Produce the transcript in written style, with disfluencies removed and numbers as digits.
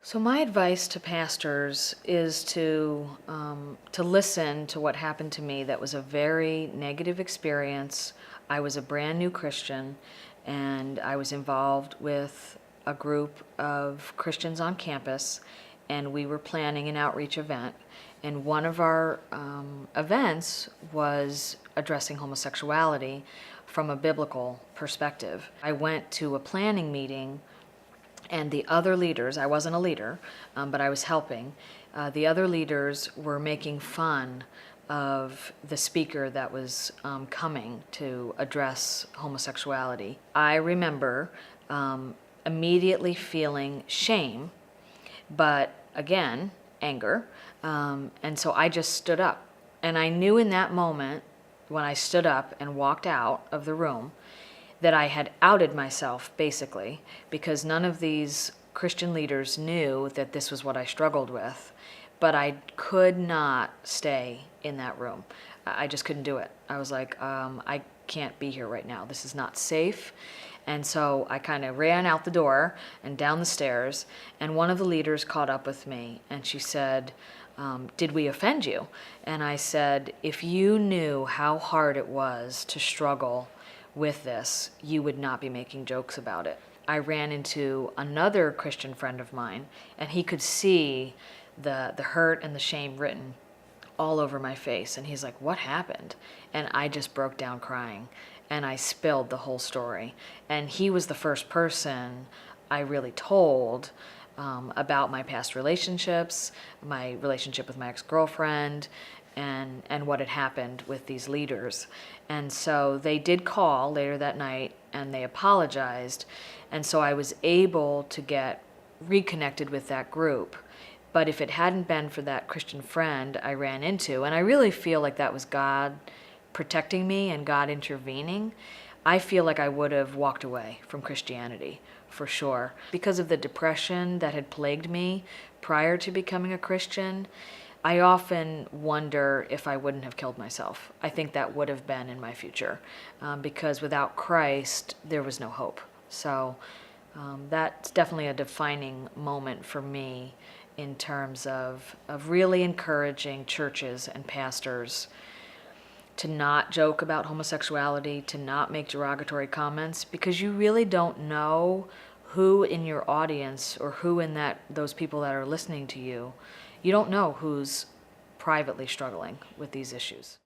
So my advice to pastors is to listen to what happened to me. That was a very negative experience. I was a brand new Christian, and I was involved with a group of Christians on campus, and we were planning an outreach event. And one of our events was addressing homosexuality from a biblical perspective. I went to a planning meeting, and the other leaders, I wasn't a leader, but I was helping, the other leaders were making fun of the speaker that was coming to address homosexuality. I remember immediately feeling shame, but again, anger, and so I just stood up. And I knew in that moment, when I stood up and walked out of the room, that I had outed myself, basically, because none of these Christian leaders knew that this was what I struggled with. But I could not stay in that room. I just couldn't do it. I was like, I can't be here right now. This is not safe. And so I kind of ran out the door and down the stairs, and one of the leaders caught up with me, and she said, did we offend you? And I said, if you knew how hard it was to struggle with this, you would not be making jokes about it. I ran into another Christian friend of mine, and he could see the hurt and the shame written all over my face. And he's like, what happened? And I just broke down crying, and I spilled the whole story. And he was the first person I really told about my past relationships, my relationship with my ex-girlfriend, and what had happened with these leaders. And so they did call later that night, and they apologized. And so I was able to get reconnected with that group. But if it hadn't been for that Christian friend I ran into, and I really feel like that was God protecting me and God intervening, I feel like I would have walked away from Christianity, for sure. Because of the depression that had plagued me prior to becoming a Christian, I often wonder if I wouldn't have killed myself. I think that would have been in my future, because without Christ, there was no hope. So that's definitely a defining moment for me in terms of really encouraging churches and pastors to not joke about homosexuality, to not make derogatory comments, because you really don't know who in your audience or who in those people that are listening to you, you don't know who's privately struggling with these issues.